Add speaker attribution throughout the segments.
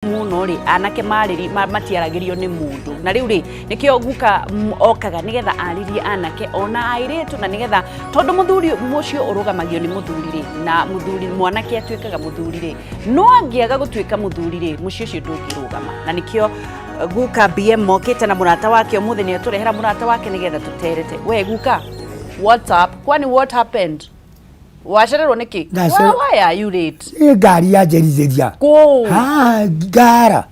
Speaker 1: muno ri anake mariri matiaragirio ni mundu na riu ri nikio guka okaga nigetha aririe anake ona airetu na nigetha tondu muthuri mucio urugamagio ni muthuri ri na muthuri mwanake atuikaga muthuri ri no angiaga gutuika muthuri ri mucio ucio ndungirugama na nikio guka BM mokete na murata wake umuthi ni aturehera murata wake nigetha tuterete we guka what's up kwani what happened washerero niki why are you late
Speaker 2: gari ya jerizeria
Speaker 1: ko
Speaker 2: gara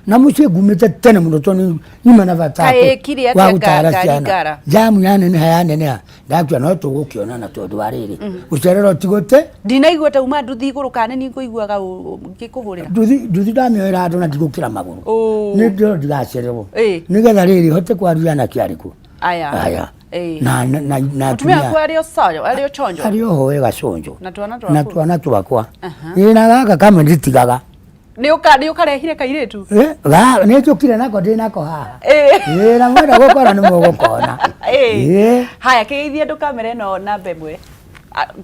Speaker 2: na mucie gumete tene muno toni nyuma na vata
Speaker 1: kiri atia gara
Speaker 2: jamu yane ne hayane ne ndakwa no tugukiona na tondu wariri ucerero tigote
Speaker 1: ndinaiguata uma nduthi iguru kana ni kuiguaga ngikuhurira
Speaker 2: nduthi ndamioera andu na ndigukira maguru ni ndio ndigacererwo nigetha riri hote kwaria na kiariku aya na
Speaker 1: tumia kwa alio chonjo
Speaker 2: alio hoega chonjo na twana twakwa
Speaker 1: na
Speaker 2: gaka kama nditigaga
Speaker 1: ni ukarehire kairetu
Speaker 2: ga ni tukire nako ndinako haha na mwenda gukora ni mugukona
Speaker 1: haya kiithie ndu kamera no na bemwe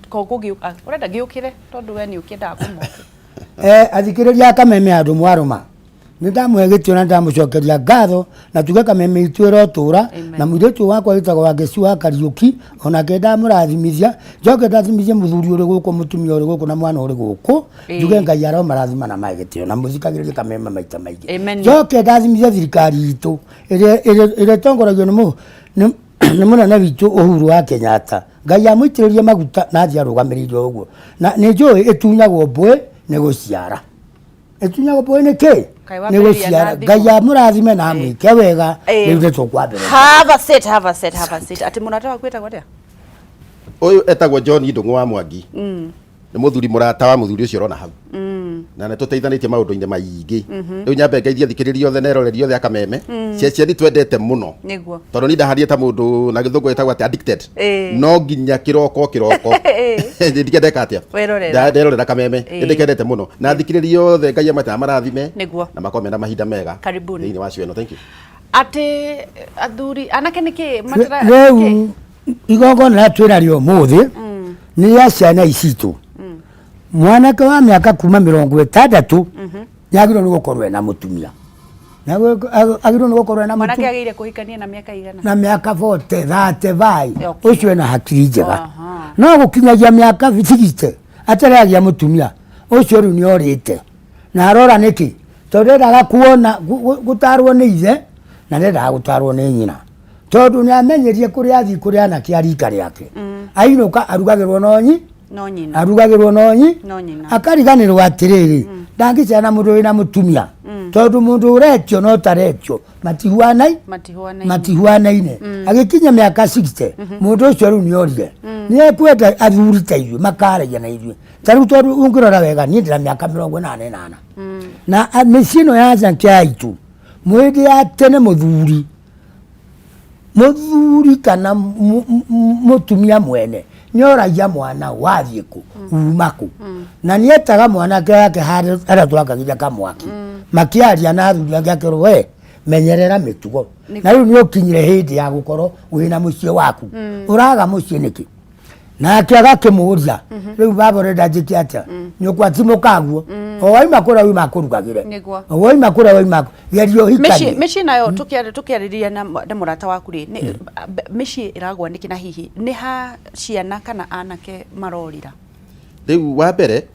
Speaker 1: kokugiuka urenda giukire tondu we ni ukienda kumoke
Speaker 2: athikiriria kameme andu mwaruma ndamwegitio na ndamucokeria ngatho na tuge kameme itwira tura na mwiretu wakwa witagwo Wangeci wa Kariuki ona kenda murathimithia njoke ndathimithie muthuri uri guku mutumia uri guku na mwana uri guku njuge Ngai aro marathima na magitio na muthikagiriria kameme maita maingi njoke ndathimithie thirikari itu ire tongoragio ni munene witu Uhuru wa Kenyatta Ngai amuitiririe maguta na thia rugamiririe uguo na ni njui itunyagwo mbwe ni guciara etunya go poene ke ni guciara Ngai amurathime na mwike wega ni ndeto kwambere
Speaker 1: have a set ati munatawa kweta kwatia
Speaker 3: uyu etagwo John Ndungu wa Mwangi ni muthuri murata wa muthuri ucio rona hau na ne tuteithanitie maundu-ine maingi riu nyambe ngeithia thikiririo the nerorerio the akameme cia ni twendete muno
Speaker 1: niguo
Speaker 3: tondu ni ndaharie ta mundu na githungu etagwo ati addicted no nginya kiroko ndikendeka atia nderorera kameme ndikendete muno na thikiririo the Ngai amata marathime na makome na mahinda mega
Speaker 1: karibuni
Speaker 3: ni wacio eno thank you
Speaker 1: ati athuri anake niki matara
Speaker 2: reu igongona na twirario muthi ni ya ciana icitu mwanake wa miaka kuma 60 nyagiro ni gukorwe na mutumia na agiro ni gukorwe na
Speaker 1: mwanake agire kuhikania na miaka igana
Speaker 2: na miaka 40 30 vai ucio na hakiri njega no gukinyagia miaka 60 ataragia mutumia ucio ri ni orite na arora niki tondu ndaga kuona gutarwo ni ithe na ndaga gutarwo ni nyina tondu ni amenyerie kuria athi kuria na kiarika riake ainuka arugagirwo no nyina arugagirwo no nyina akariganirwo atiriri ndangicana mundu wina mutumia tondu mundu uretio no taretio matihuanaine agikinya miaka 60 mundu ucio riu ni orie ni ekwenda athuri ta ithuĩ makaragia na ithuĩ tariu tondu ungirora wega ni ndira miaka 88 na mĩciĩ ĩno ya njankia aitu mwĩndĩ ya tene muthuri kana mutumia mwene nyoragia mwana wathiĩ ku umaku na nietaga mwanake yake hara twakagiria kamwaki makiaria na athuri angĩ akĩrwo we menyerera mĩtugo na rĩu nĩ ũkinyire hĩndĩ ya gũkorwo wĩna mũciĩ waku ũraga mũciĩ nĩkĩ nake agakĩmũria rĩu baba ũrenda njĩke atĩa nyũkwa ti mũkaguo o waima kũrĩa waima kũrugagĩre o waima kũrĩa waima gerio hikani
Speaker 1: mĩciĩ nayo tũkĩarĩria na mũrata waku rĩ mĩciĩ ĩragwa nĩkĩ na hihi nĩ ha ciana kana anake marorira
Speaker 3: rĩu wa mbere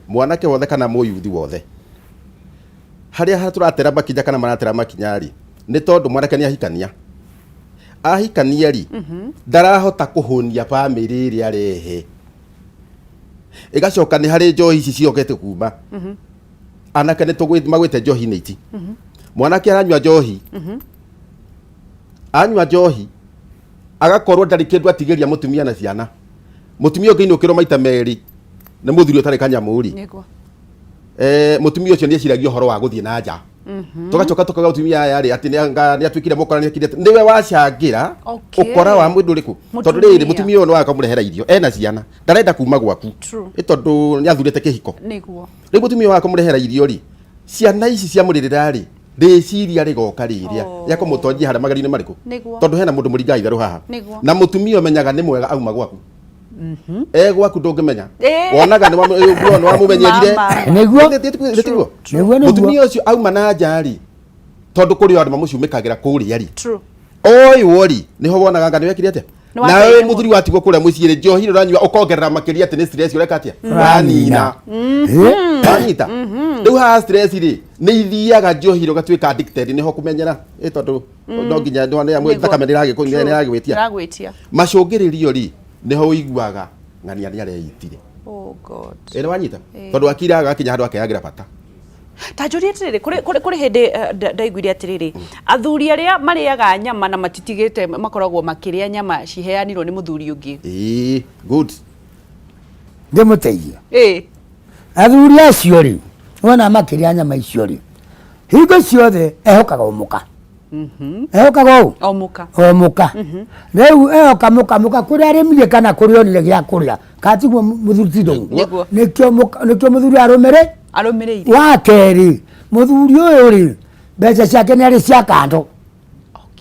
Speaker 3: mwanake wothe kana mũyuthi wothe harĩa tũratera makinya kana maratera makinya rĩ nĩ tondũ mwanake nĩ ahikania ri ndarahota kuhunia family ĩrĩa arehe igacoka nĩ harĩ njohi ici ciokete kuma anake nĩ magwĩte njohi nĩ iti mwanake aranyua njohi agakorwo ndarĩ kĩndũ atigĩria mutumia na ciana mutumia ũngĩ inũkĩrwo maita merĩ nĩ mũthuri ũtarĩ kanyamũri mutumia ũcio nĩ eciragia ũhoro wa gũthiĩ na nja tugacoka tukaga utumia yari ati ni atuikire mukora ni akire niwe wacangira ukora wa mundu riku tondu riri mutumia no akamurehera irio ena ciana ndarenda kuma gwaku tondu ni athurete kihiko niguo ri mutumia akamurehera irio ri ciana ici cia muririra ri riciria rigoka riria yako mutonjia hara magari-ini mariku tondu hena mundu muringa itharu haha na mutumia umenyaga ni mwega auma gwaku gwaku ndũngĩmenya wonaga nĩ wamũmenyerire nĩguo mũtumia ũcio auma na njari tondũ kũrĩ andũ mamũciumĩkagĩra kũrĩa ri oywo ri nĩho wonaga anga nĩwekire atĩa nawe mũthuri watigwo kũrĩa mũciĩ rĩ njohi ũranyua ũkongerera makĩria atĩ nĩ stress ũreka atĩa wanina wanyita rĩu haha stress rĩ nĩ ithiaga njohi ũgatuĩka addicted nĩho kũmenyera tondũ no nginya thakame nĩragĩgwĩtia macũngĩrĩrio rĩ nĩho ũiguaga ng'ania nĩareitire nĩ wanyita tondũ akiraga akinya handũ akeyagĩra bata
Speaker 1: ta njũrie atĩrĩrĩ kũrĩ hĩndĩ ndaiguire atĩrĩrĩ athuri arĩa marĩaga nyama na matitigĩte makoragwo makĩrĩa nyama ciheanirwo nĩ mũthuri ũngĩ
Speaker 3: good
Speaker 2: ndĩmũteithie athuri acio rĩ wona makĩrĩa nyama icio rĩ hingo ciothe ehokaga ũmũka ehokaga ũmũka rĩu ehoka mũka kũrĩa arĩmire kana kũrĩa onire gĩa kũrĩa katiguo mũthuri ti ndũngũ nĩkĩo mũthuri arũmĩrĩire wa kerĩ mũthuri ũyũ rĩ mbeca ciake nĩ arĩ cia kando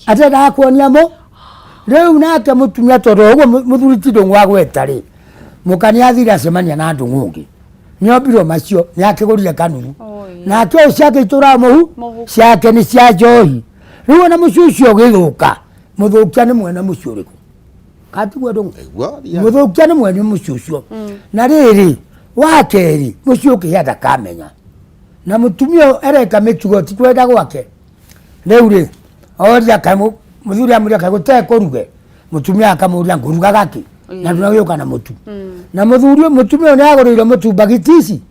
Speaker 2: atendaga kuonia mo rĩu nake mũtumia tondũ ũguo mũthuri ti ndũngũ wagweta rĩ mũka nĩ athire acemania na ndũngũ ũngĩ nĩombirwo macio nĩakĩgũrire kanunu nake ũyũ ciake itũraga mũhu ciake nĩ cia njohi rĩu ona mũciĩ ũcio ũgĩthũka mũthũkia nĩ mwene mũciĩ ũrĩkũ katiguo ndũngũ mũthũkia nĩ mwene mũciĩ ũcio na rĩrĩ wa kerĩ mũciĩ ũkĩhĩa ndakamenya na mũtumia ereka mĩtugo ti kwenda gwake rĩu rĩ oria mũthuri amũria kaĩ gũtarĩ kũruge mũtumia akamũria ngũruga gakĩ na ndũnagĩũka na mũtu na mũtumia ũyũ nĩagũrĩirwo mũtu mbagiti ici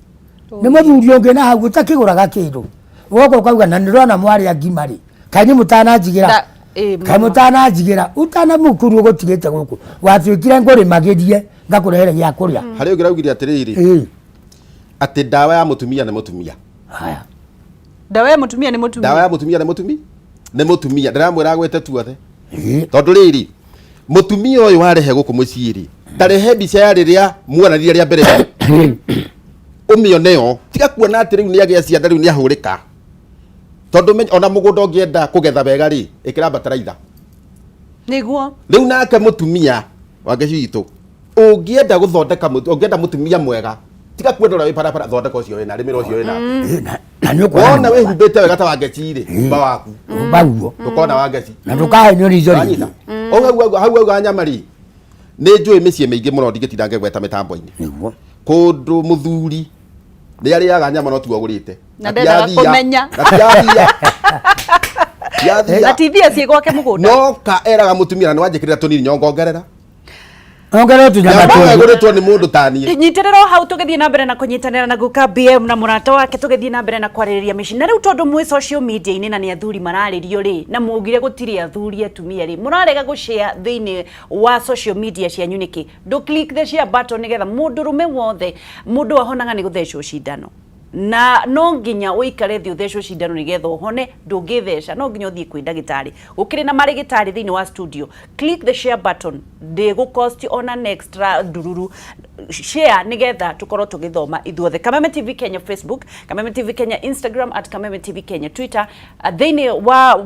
Speaker 2: nĩ mũthuri ũngĩ na hau ũtakĩgũraga kĩndũ ũgoka ũkauga na nĩrona mwarĩa ngima rĩ kaĩ nĩ mũtananjigĩra kaĩ mũtananjigĩra ũtanamũkuru ũgũtigĩte gũkũ watuĩkire ngũrĩmagĩrie ngakũrehere gĩa kũrĩa
Speaker 3: harĩ ũngĩ raugire atĩrĩrĩ atĩ ndawa ya mũtumia nĩ mũtumia
Speaker 1: haya ndawa ya mũtumia nĩ mũtumia
Speaker 3: ndawa ya mũtumia nĩ mũtumia ndĩramwĩra agwĩte tuothe tondũ rĩrĩ mũtumia ũyũ warehe gũkũ mũciĩ rĩ ndarehe mbica ya rĩrĩa muonanire rĩa mbere ũmĩoneyo tiga kuona atĩ rĩu nĩagĩa cianda rĩu nĩahũrĩka tondũ ona mũgũnda ũngĩenda kũgetha wega rĩ ĩkĩra bataraitha
Speaker 1: nĩguo
Speaker 3: rĩu nake mũtumia wake citũ ũngĩenda gũthondeka ũngĩenda mũtumia mwega tiga kwenda ũrĩa wĩ barabara thondeka ũcio wĩna rĩmĩra ũcio wĩna wona wĩhumbĩte wega ta wa ngeci rĩ mba waku
Speaker 2: baguo
Speaker 3: ndũkona wa ngeci
Speaker 2: na ndũkahe nyoni icio rĩngĩ
Speaker 3: hau auga nyama rĩ nĩ njũĩ mĩciĩ mĩingĩ mũno ndingĩtinda ngegweta mĩtambo-inĩ kũndũ mũthuri nĩ arĩaga nyama no tu agũrĩte
Speaker 1: na ndendaga kũmenya na TV aciĩ gwake mũgũnda
Speaker 3: no ka eraga mũtumia na nĩwanjĩkĩrĩra tũnini nyongongerera
Speaker 2: ongerera tũnyama
Speaker 3: agũrĩtwo nĩ mũndũ ta niĩ
Speaker 1: nyitĩrĩra o hau tũgĩthiĩ na mbere na kũnyitanĩra na guka BM na mũrata wake tũgĩthiĩ na mbere na kwarĩrĩria mĩciĩ na rĩu tondũ mwĩ social media-inĩ na nĩ athuri mararĩrio rĩ na mũgire gũtirĩ athuri atumia rĩ mũrarega gũshare thĩinĩ wa social media cianyu nĩkĩ ndũ click the share button nĩgetha mũndũ rũme wothe mũndũ ahonaga nĩ gũthecwo cindano na no nginya ũikare thĩ ũthecwo cindano nĩgetha ũhone ndũngĩtheca no nginya ũthiĩ kwĩ ndagĩtarĩ gũkĩrĩ na marĩgĩtarĩ thĩinĩ wa studio click the share button ndĩgũcost on an extra ndururu share nĩgetha tũkorwo tũgĩthoma ithuothe Kameme TV Kenya Facebook Kameme TV Kenya Instagram @Kameme TV Kenya Twitter thĩinĩ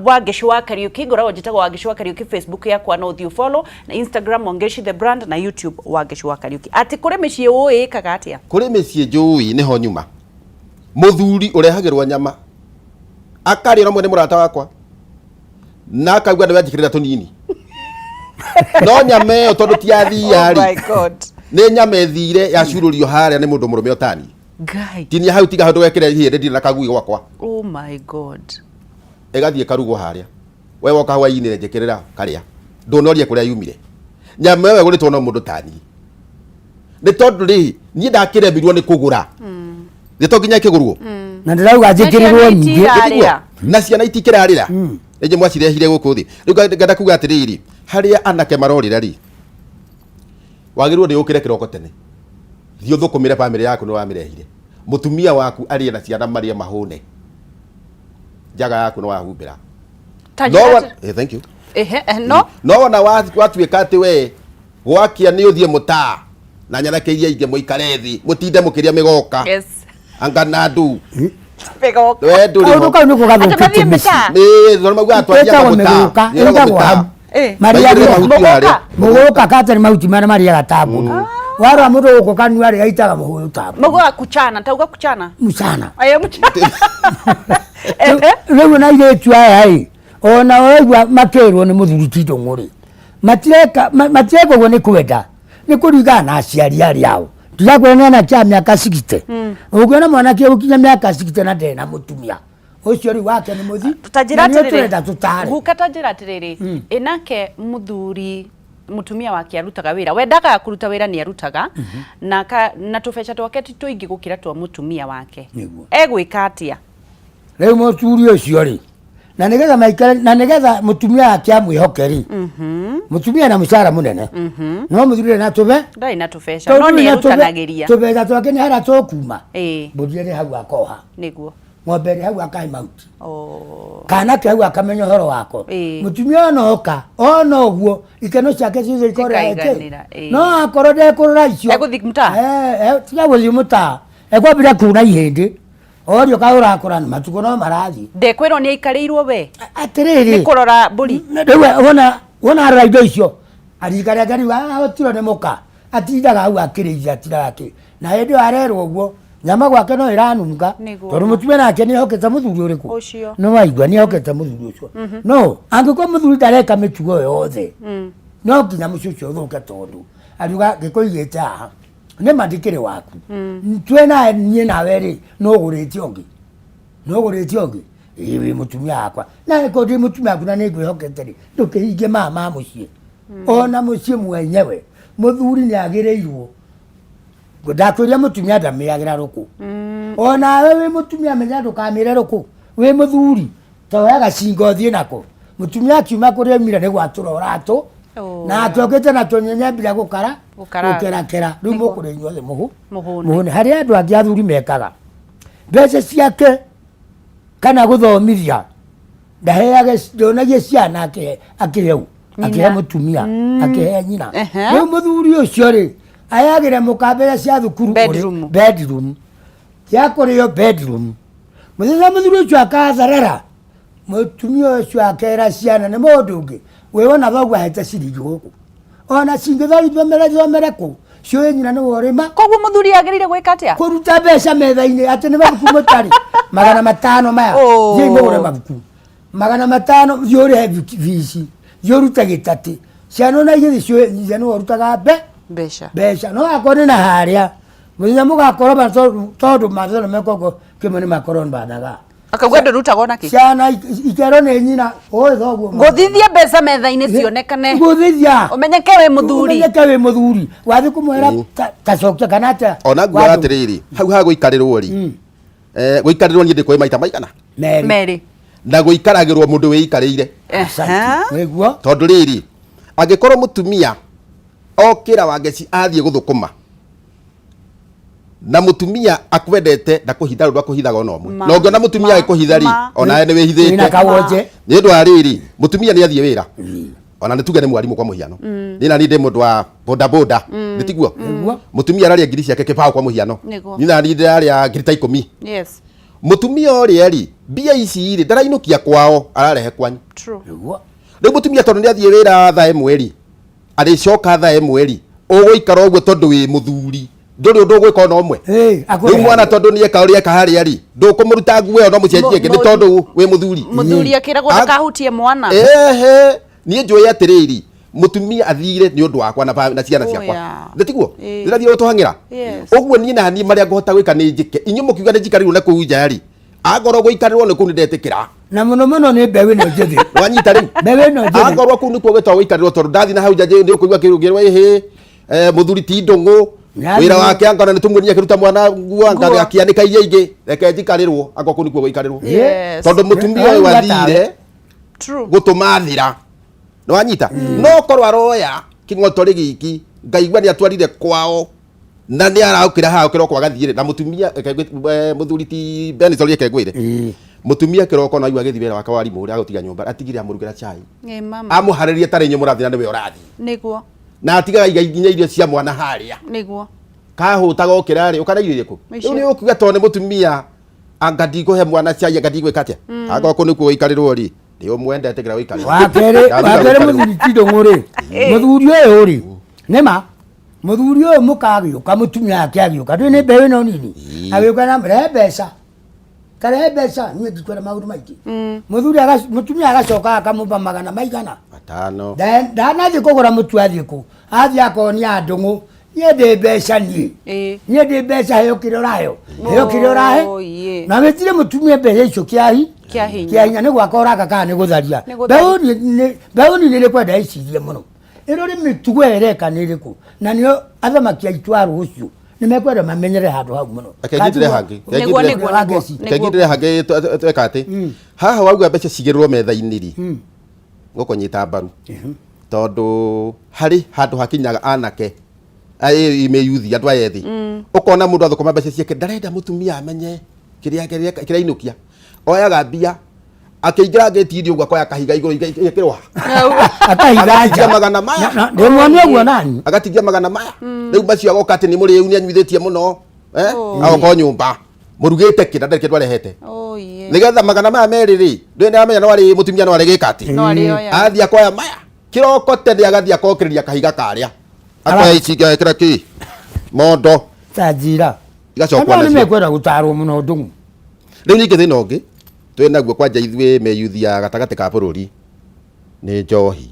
Speaker 1: wa Ngeshi wa Kariuki ngoragwo njĩtagwo wa Ngeshi wa Kariuki Facebook yakwa no ũthiĩ follow na Instagram Ngeshi the brand na YouTube wa Ngeshi wa Kariuki atĩ kũrĩ mĩciĩ ũĩkaga atĩa
Speaker 3: kũrĩ mĩciĩ njũĩ nĩho nyuma mũthuri ũrehagĩrwo nyama akarĩ na mwene mũrata wakwa na akauga nĩ wanjĩkĩrĩra tũnini no nyama ĩyo tondũ ti yathia rĩ nĩ nyama ĩthire yacurũrio harĩa nĩ mũndũ mũrũme otani tinia hau tiga handũ wekĩre ihĩndĩ ndirĩ na kagui gwakwa
Speaker 1: oh my god
Speaker 3: ĩgathiĩ karugwo harĩa we woka hwainĩ njĩkĩrĩra karĩa ndũnoria kũrĩa yumire nyama ĩyo ĩgũrĩtwo no mũndũ tani nĩ tondũ rĩ niĩ ndakĩremirwo nĩ kũgũra nĩto nginya ikĩgũrwo
Speaker 2: na ndĩrauga njĩkĩrĩrwo nyingĩ
Speaker 3: na ciana itikĩrarĩra nĩnjĩ mwacirehire gũkũ thĩ rĩu ngenda kuga atĩrĩrĩ harĩa anake marorĩra rĩ wagĩrĩirwo nĩ ũkĩre kĩroko tene thiĩ ũthũkũmĩre bamĩrĩ yaku nĩ wamĩrehire mũtumia waku arĩe na ciana marĩe mahũne njaga yaku nĩ wahumbĩra thank you no wona watuĩka atĩ we gwakia nĩ ũthiĩ mũtaa na nyanake iria ingĩ mũikare thĩ mũtinde mũkĩrĩa mĩgoka anganadu
Speaker 1: pego
Speaker 3: we ndũrĩ
Speaker 2: kaundu kau niko gathũkĩte
Speaker 3: nĩ thoroma gwa twathiaga mũtaa
Speaker 2: Maria
Speaker 1: muguka
Speaker 2: kata ni mauti mana Maria gatambu wara mundu guko kanu ari aitaga muhuyu tabu
Speaker 1: muguka kuchana tauga kuchana
Speaker 2: muchana
Speaker 1: aya muchana
Speaker 2: rewe na ile tu ai ona wewe makerwo ni muthuri tito ngori matireka gwo ni kwenda ni kurigana aciari ari ao tirakwena na kya miaka 60 ukwena mwana ke ukinya miaka 60 na ndena mutumia ucio ri wake ni muthi
Speaker 1: tutajira atiriri guka tajira atiriri inake muthuri mutumia wake arutaga wira wendaga kuruta wira ni arutaga na tubesha twake ti tuingi gukira twa mutumia wake egwika atia
Speaker 2: reu muthuri ucio ri na nigetha maikare na nigetha mutumia wake amwihokeri mutumia na mushara munene no muthuri na tube
Speaker 1: ndai na tubesha no ni arutanagiria
Speaker 2: tubesha twake ni hara tokuma mbudire hau akoha
Speaker 1: niguo
Speaker 2: ng'ombe hau akai mauti kana ke hau akamenya horo wako mutumia noka ono guo ikeno ciake ciothe ikorete no akorwo ndekurora icio
Speaker 1: eguthikmuta
Speaker 2: tiga guthimuta ekwambira kuna ihindi orio kaura akora matuko no marathi
Speaker 1: ndekwirwo ni aikariirwo we
Speaker 2: atiriri
Speaker 1: ni kurora mburi
Speaker 2: ndewe wona ara indo icio arikare ngari wa otiro ne muka atindaga hau akiriithia tirake na hindi arerwo guo nyama gwake no iranunga tondu mutumia nake ni hokete muthuri uriku no waigua ni hokete muthuri ucio no angiko muthuri ndareka mitugo yothe no kinya mucucio thuke tondu aruga gikuigite aha ni mandikire waku twena nie nawe ri no guriti ongi iwi mutumia akwa na ko ndi mutumia kuna ni gwihokete ri ndukihinge mama mucie ona mucie mwenyewe muthuri ni agireirwo ndakwĩria mutumia ndamĩagĩra rũkũ ona we mutumia menya ndũkamĩre rũkũ wĩ muthuri toyaga cingo thiĩ nako mutumia akiuma kũrĩa mire nĩ gwatũra ũratũ na atokĩte na tũnyenye mbira gũkerakera rĩu mũkũrĩa inyuothe mũhũne harĩa andũ angĩ athuri mekaga mbeca ciake kana gũthomithia ndonagie ciana akĩheu akĩhe mutumia akĩhe nyina rĩu muthuri ũcio rĩ ayagire mukabela cia thukuru bedroom yakoreyo bedroom muthenya muthuri ucio akatharara mutumia ucio akera ciana nĩ mũndũ ũngĩ wĩwona thoguo ahete ciringi gũkũ ona cingĩthomere kũ ciũĩ nyina nĩ worĩma
Speaker 1: koguo muthuri agĩrĩire gwĩka atĩa
Speaker 2: kũruta mbeca metha-inĩ atĩ nĩ mabuku mũtarĩ 500 maya thiĩ mũgũre mabuku 500 thiĩ ũrĩhe bici thiĩ ũrute gĩtatĩ ciana ona igĩthĩ ciũĩ nyina nĩ worutaga mbeca no akorwo na haria muthenya mugakorwo tondu mathero mekoko kimwe ni makorwo bathaga
Speaker 1: akauga ndurutagwo naki
Speaker 2: ciana ikero nĩ nyina oĩ thoguo
Speaker 1: nguthithia mbeca metha-inĩ cionekane
Speaker 2: nguthithia
Speaker 1: umenyeke wĩ muthuri wathi kumwera tacokia kana atĩa
Speaker 3: ona nguo atiriri hau ha gũikarĩrwo ri gũikarĩrwo niĩ ndĩkũĩ maita maigana
Speaker 1: merĩ
Speaker 3: na gũikaragĩrwo mũndũ wĩikarĩire
Speaker 2: nĩguo
Speaker 3: tondũ rĩrĩ angĩkorwo mutumia okira wageci athie guthukuma na mutumia akwendete ndakuhitha ru ndakuhithaga ona omwe no ngiona mutumia agikuhitha ri ona ene wihithite
Speaker 2: ina kawoje
Speaker 3: ni ndu ariri mutumia ni athie wira ona nituge ni mwarimu kwa muhiano ni na ni ndi mundu wa boda nitiguo mutumia araria ngiri ciake kibao kwa muhiano ni na ni ndaria ngiri ta 10
Speaker 1: yes
Speaker 3: mutumia ori eri bia ici ri ndarainukia kwao ararehe kwanyu
Speaker 1: true
Speaker 3: riu mutumia tondu ni athie wira thaa imwe aricoka thaa imwe ri uguikara uguo tondu wi muthuri nduri undu ugwika ona umwe riu mwana tondu ni eka uri eka haria ri ndukumuruta nguo no mucenjie ngi ni tondu wi
Speaker 1: muthuri akiragwo ndakahutie mwana
Speaker 3: nie njui atiriri mutumia athire ni undu wakwa na ciana ciakwa nditiguo ndirathie utuhangira uguo nie na ni maria ngohota gwika ni njike inyu mukiuga ni njikarirwo na kuu nja ri agorwo guikarirwo ni kuu ni ndetikira
Speaker 2: na muno ni mbewe no njethi
Speaker 3: wanyita ri
Speaker 2: mbewe no njethi
Speaker 3: agorwo kuu ni kuo gwetwa guikarirwo tondu ndathi na hau nja ni ukuigua kirugirwo ihi muthuri ti ndungu wira wake angona ni tumwenia kiruta mwana nguo ngathi akianika iye ingi reke njikarirwo agorwo kuu ni kuo guikarirwo tondu mutumia uyu athire gutumathira no wanyita no korwo aroya king'otori giki ngaigua ni atwarire kwao na ni araukira ha ukira kwa gathire na mutumia muthuri ti Benson yekegwire mutumia kiroko no aigua githibera waka wari muri agutiga nyumba atigire amurugera chai amuharirie tare nyu murathi na niwe urathi
Speaker 1: niguo
Speaker 3: na atiga iginya irio cia mwana haria
Speaker 1: niguo
Speaker 3: kahutaga ukira ri ukana irio ku ni ukuga to ni mutumia angadi ko he mwana chai angadi gwika atia agoko ni ku ikarirwo ri ndio mwendete gira wikari
Speaker 2: wakere muthuri tindo nguri muthuri uyu ri nema muthuri uyu mukagiuka mutumia yake agiuka ndini mbewe no nini agiuka na mbeca kare mbeca ni ndikwera maundu maingi mutumia agacoka akamupa magana maigana
Speaker 3: matano
Speaker 2: ndanathi kugura mutu athiku athi akonia ndungu niende mbeca nie niende mbeca heyo kiriorayo na wetire mutumia mbeca icio kiahinya ni gwaka uraka kana ni gutharia mbeuni nä rä kwenda icirie må no ä rå rä mä tugo ereka nä rä kå na nä o athamaki aitå a rå cio nä mekwenda mamenyere handå hau må no
Speaker 3: akengindire hangä tweka atä haha wauga mbeca cigä rä rwo metha-inä ri gå kå nyita mbaru tondå harä handå hakinyaga anake mä yuthi andå aya ethä å kona må ndå athå koma mbeca ciake ndarenda må tumia amenye kä rä ainå kia oyaga mbia akäingä ngätirio guo akoya kahiga igå kä rwa akahiga magana maya
Speaker 2: ndimwonie guo nani
Speaker 3: agatigia magana maya rä u macio agoka atä nä må rä u nä anyuithä tie må no agoka nyå mba må rugä te kä nda ndarä kä ndå arehete nä getha magana maya merä rä ndå nä amenya no arä må tumia no arä gä ka atä athiä akoya maya kä roko tene agathiä akokä rä ria kahiga karä a akoya icinga kä ra kä mondo
Speaker 2: tanjira
Speaker 3: igacokwa
Speaker 2: nä mekwenda gå tarwo må no ndångu
Speaker 3: rä u ningä thä na å ngä twä naguo kwanja ithuä meyuthia gatagatä ka bå rå ri nä njohi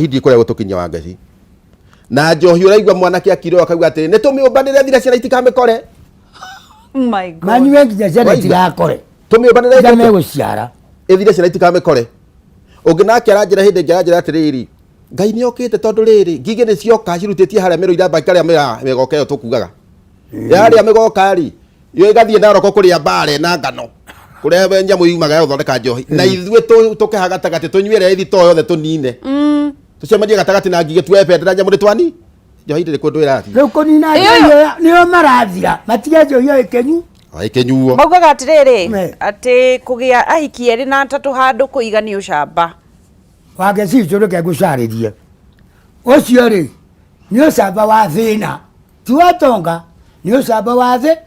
Speaker 3: ndiä kå rä a gå tå kinyia wa ngeci na njohi å raigua mwanake akire akauga atä nä tå mä å mbanä re thira ciana itikamä kore
Speaker 2: manyue nginya ciana itigakore
Speaker 3: tå mä å mbanä re
Speaker 2: megå ciara
Speaker 3: ä thire ciana itikamä kore å ngä nake aranjä ra hä ndä ngä aranjä ra atä rä ri ngai nä okä te tondå rä rä ngigä nä cioka cirutä tie harä a mä rå irambaki arä a mä goka ä yo tå kugaga yarä a mä goka rä yo igathiä naroko kå rä a mbare na ngano kå rä a nyamå yumaga gå thondeka njohi na ithuä tå kä ha gatagatä tå nyuä re ithi to yothe tå nine tå cemanie gatagatä na ngigä tuependera nyamå nä twani njohi ndä rä kå ndå ä rathi
Speaker 2: rä u kå nina nä o marathira matige njohi o ä kenyu
Speaker 3: ä kenyuo
Speaker 1: maugaga atä rä rä atä kå gä a ahiki erä na atatå handå kå igani å camba
Speaker 2: wake cicå rä ke ngå carä rie å cio rä nä å camba wa thä na ti watonga nä å camba wa thä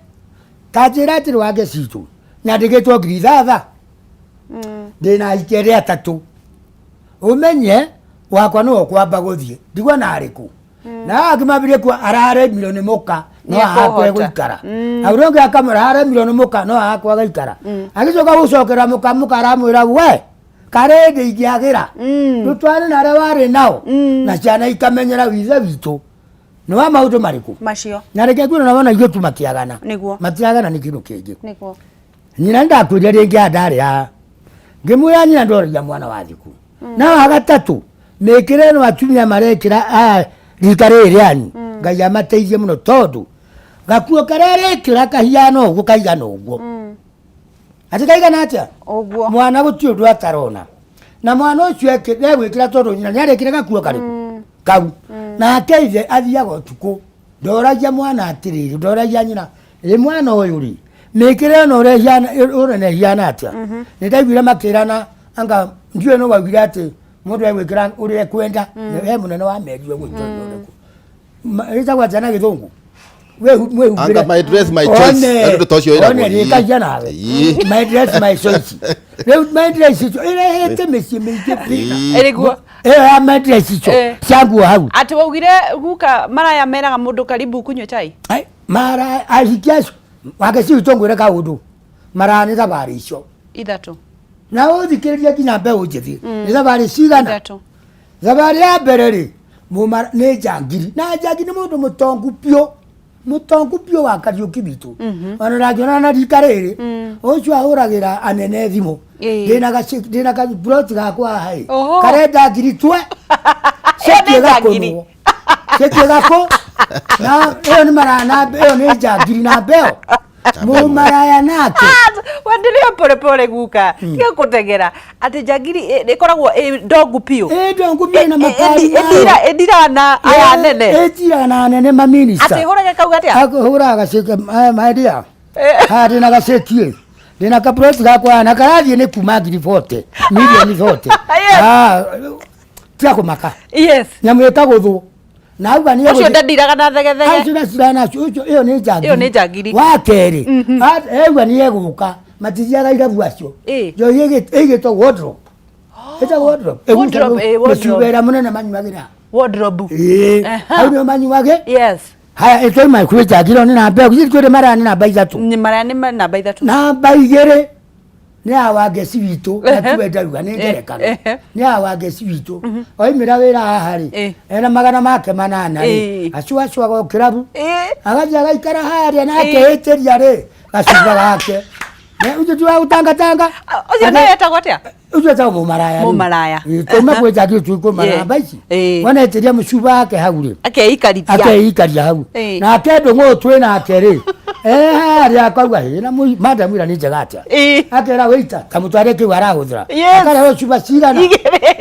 Speaker 2: kanjä ra atä rä wake citå nyandä gä two ngiri thatha ndä na ahiki erä atatå å menye wakwa nä wo kwamba gå thiä ndigwa narä kå na angä mambä kuo araremirwo nä må ka no ahakwe gå ikara au rä ngä akamå araremirwo nä må ka no ahakwa gaikara agä coka gå cokera må ka må ka aramwä ra we karä ndä ingä agä ra tå twarä na arä a warä nao na ciana ikamenyera withe witå nä wa maå ndå marä kå
Speaker 1: macio
Speaker 2: na rä ke kwä na wona ithuä tu matiagana matiagana nä kä ndå kä ngä nyina ndakwä ria rä ngä a ndarä a ngä mwä ra nyina ndoragia mwana wa thikå na wa gatatå mä kä re no atumia marekä ra rika rä rä anyu ngai amateithie må no tondå gakuo karä rä kä ra kahiana å guo kaigana å guo atä kaigana atä mwana gå tiå ndå atarona na mwana å cio egwä kä ra tondå nyina nä arä kä re gakuo karä kau nake ithe athiaga å tukå ndoragia mwana atä rä rä ndoragia nyina rä mwana å yå rä mä kä re no å rene hiana atä nä ndaiguire makä rana anga ndiå no waugire atä må ndå egwä kä ra å rä ekwenda he må nene wa meri å gå itå ä tagwo jana gä thå ngå cianguo hau
Speaker 1: atä waugire guka maraya meraga må ndå karibu kunywa chai
Speaker 2: mara ahiki acio wake ciu tå ngwä re kaå ndå maraya nä thabarä icio
Speaker 1: ithatå
Speaker 2: na å thikä rä ria nginya mbeå njä thä nä thabarä cigana thabarä ya mbere rä nä njangiri na njangiri nä må ndå må tongu piå mutongu pio wa Kariuki bitu ona ragiona na rika riri ucio ahuragä ra anene thimå ndä na kabroti gakwa hai karenda ngiri twe cekie gakunwo cekie gako na ä yo nä marana ä yo nä njangiri na mbeo må maraya nake
Speaker 1: wendirio pole pole guka tiga gå tegera atä njangiri nä koragwo ndongu piå
Speaker 2: ndongu piå na makari
Speaker 1: ndira na aya nene
Speaker 2: ndira na nene maminista
Speaker 1: atä hå rage kauga atä
Speaker 2: hå raga gaceke maendia ndä na gacekie ndä na kabroti gakwa na karathiä nä kuma ngiri 40 milioni 40 tia kå maka nyamå ä tagå thå na auga ni
Speaker 1: ucio ndandiraga na thegethege
Speaker 2: acio na cirana ucio iyo ni njangiri
Speaker 1: njangiri
Speaker 2: wa keri auga ni eguka matithiaga irabu acio
Speaker 1: Ĩ.
Speaker 2: njohi ĩgĩtwo wardrobe ĩta wardrobe mũcubera mũnene manyuagĩra
Speaker 1: wardrobe
Speaker 2: hau nĩo manyuage
Speaker 1: yes
Speaker 2: haya ĩtwaima kwĩ Njangiri nĩ namba ĩyo githĩ twĩrĩ maraya nĩ namba ithatũ
Speaker 1: ni marĩa nĩ namba ithatũ
Speaker 2: namba igĩrĩ nĩ ya Wangeci witũ na tiwe ndaruga nĩ ngerekano nĩ ya Wangeci witũ oimĩra wĩra haha rĩ ena magana make 8 rĩ acuacuaga o kĩrabu agathiĩ agaikara harĩa na akehĩtĩria rĩ gacuba gake ucio ti wa gũtangatanga
Speaker 1: ũcio nĩ wetagwo atĩa
Speaker 2: ucio etagwo mũmaraya
Speaker 1: mũmaraya
Speaker 2: tũma kwĩ Njangiri twĩkwo maramba ici wona etĩria mũcuba wake hau rĩ akeikaria hau nake ndũng'ũ twĩ nake rĩ harĩa akauga na madamu ĩra nĩ njega atĩa akera wĩita kamũtware kĩu arahũthĩra akareherwo cuba cigana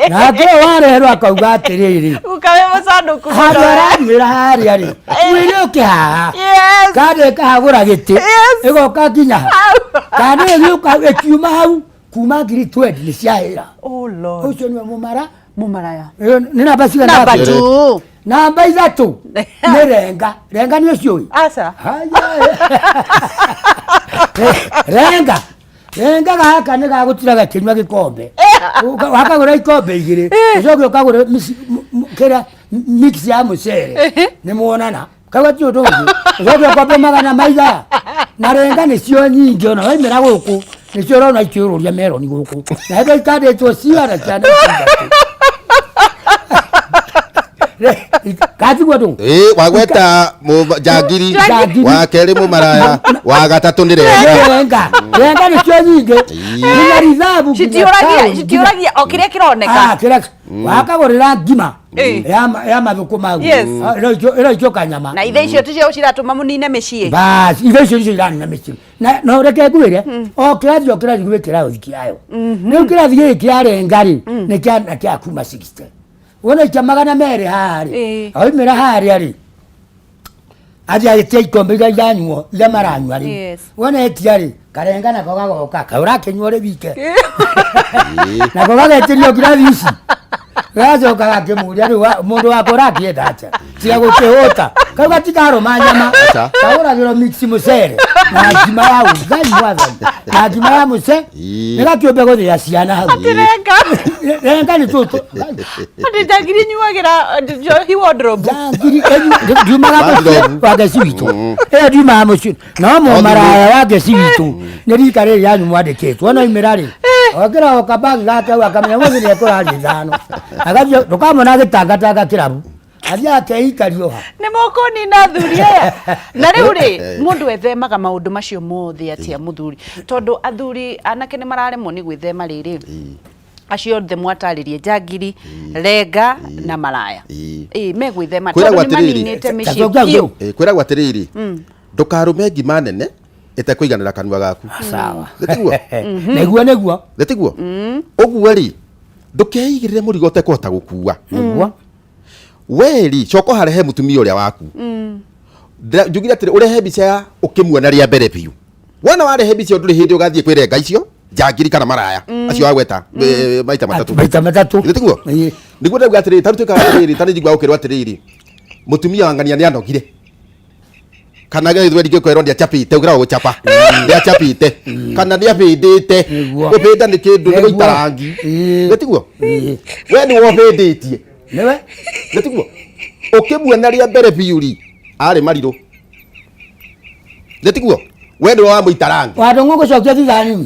Speaker 2: nake wareherwo akauga atĩrĩrĩ
Speaker 1: ukawe mũsanduku
Speaker 2: harĩa aramĩra harĩa rĩ mwĩrĩ ũkĩhaha kandĩ kahagũra gĩtĩ ĩgoka nginya kana ĩgĩũka ĩkiuma hau kuma ngiri 20 nĩ ciahĩra ũcio nĩwe mũmaraya nĩ namba cigana
Speaker 1: namba 2
Speaker 2: namba ithatũ nĩ renga nĩ ũciũĩ
Speaker 1: aca
Speaker 2: renga gaka nĩ gagũtiraga kĩnyua gĩkombe wakagũra ikombe igĩrĩ ũcoke ũkagũra kĩrĩa mix ya mũcere nĩ muonana kauga ti ũndũ ũngĩ ũcoke ũkombe magana maiga na renga nĩcio nyingĩ ona waimĩra gũkũ nĩcio ũrona ikĩũrũria meroni gũkũ na hĩndĩ ikandĩtwo ciara ciana katigwo ndũ
Speaker 3: wagweta Njangiri wa kerĩ mũmaraya wa gatatũ nĩ
Speaker 2: renga nĩcio nyingĩ nginya rithabu
Speaker 1: citiũragia o kĩrĩa kĩroneka
Speaker 2: wakagũrĩra ngima ya mathũkũ mau ĩroikio nyama
Speaker 1: na ithe icio ticio ciratũma mũnine mĩciĩ
Speaker 2: basi ithe icio nicio iranina mĩciĩ na reke ngwĩre o kĩrathi gwĩ kĩrathi kĩayo rĩu kĩrathi gĩkĩ kĩa renga rĩ nĩ kĩa kuma 60 wona ikia magana merĩ haha rĩ oimĩra harĩa rĩ athiĩ agĩtia ikombe iria iranyuo iria maranyua rĩ wona etia rĩ karenga nako gagoka kaũrakĩnyua rĩ wike nako gagetĩrio kirathi ici gacoka gakĩmũria rĩu mũndũ wakwa ũrakĩenda atĩa cia gũkĩhũta kau gatikarũma nyama kagũragĩrwo mix mũcere na ngima ya Ngai mwathani na ngima ya mũcere nĩ gakĩũmbe gũthĩa ciana hau renga nĩ tũtũ
Speaker 1: Njangiri nyuagĩra njohi wardrobe
Speaker 2: Njangiri ndiumaga mũciĩ wa Ngeci witũ ĩyo ndiumaga mũciĩ no mũmaraya wa Ngeci witũ nĩ rika rĩrĩ yanyu mwandĩkĩtwo ona oimĩra rĩ okĩra okabagi gake hau akamenya mũthĩ nĩ ekũraria ithano agathiĩ ndũkamona agĩtangatanga kĩrabu athiĩ akeikario ha
Speaker 1: nĩ mũkũnina athuri aya na rĩu rĩ mũndũ ethemaga maũndũ macio mothe atĩa mũthuri tondũ athuri anake nĩ mararemwo nĩ gwĩthema rĩrĩ acio othe mwatarĩrie Njangiri renga na maraya megwĩthema tondũ nĩ maninĩte mĩciĩ biũ
Speaker 3: kwĩragwo atĩrĩrĩ ndũkarũme ngima nene ĩtekũiganĩra kanua gaku
Speaker 2: sawa
Speaker 3: nĩguo nĩguo ũguo rĩ ndũkeigĩrĩre mũrigo ũtekũhota gũkua weri coka harehe mũtumia ũrĩa waku njugire atĩrĩ ũrehe mbica ya ũkĩmuona rĩa mbere biũ wona warehe mbica ndũrĩ hĩndĩ ũgathiĩ kwĩrenga icio Njangiri kana maraya acio wagweta maita matatũ nĩguo ndauga atĩrĩrĩ tarĩ twĩkaga atĩrĩrĩ tarĩ njigua ũkĩrwo atĩrĩrĩ mũtumia wa ng'ania nĩ anogire kana gĩthwe ndingĩkwĩrwo nĩ achapĩte ũgĩra gũchapa nĩ achapĩte kana nĩ abĩndĩte ũbĩnda nĩ kĩndũ nĩ gũita rangi nĩtiguo we nĩ wobĩndĩtie nĩtiguo ũkĩmuona rĩa mbere biũ arĩ marirũ nĩtiguo we nĩ wa mũita rangi
Speaker 2: wandũ ngũgũcokia thutha nini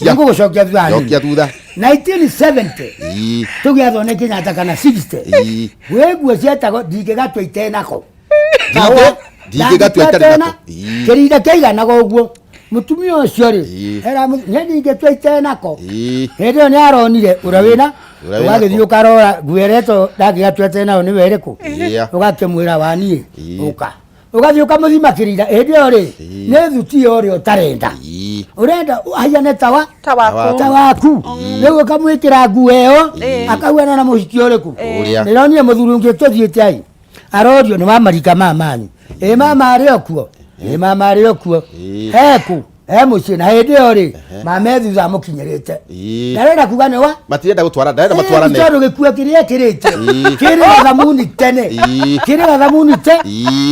Speaker 2: ngũgũcokia
Speaker 3: thutha
Speaker 2: 1970 tũgĩathwo nĩ Kenyatta kana 60 gwĩ nguo cietagwo ndingĩgatua itenako kĩrinda kĩiganaga ũguo mũtumia ũcio rĩ nĩ ndingĩtua itenako hĩndĩ ĩyo nĩ aronire ũrĩa wĩna ũgagĩthiĩ ũkarora nguo ĩretwo ndangĩgatua itenako nĩ werĩkũ ũgakĩmwĩra waniĩ ũka ũgathiĩ ũkamũthima kĩrinda hĩndĩ ĩyo rĩ nĩ thuti ĩyo ũrĩa ũtarenda ũrenda ahiane ta waku rĩu ũkamwĩkĩra nguo ĩyo akahuana na mũhiki ũrĩkũ nĩronire mũthuri ũngĩ tũthiĩte ai arorio nĩ wa marika maya manyu mama arĩ okuo heku mũciĩ na hĩndĩ ĩyo rĩ mama thutha amũkinyĩrĩte ndarenda kuga nĩ wa
Speaker 3: matirenda gũtwara ndarenda matwarane
Speaker 2: tondũ gĩkuo kĩrĩa kĩrĩte kĩrĩ gathamuni tene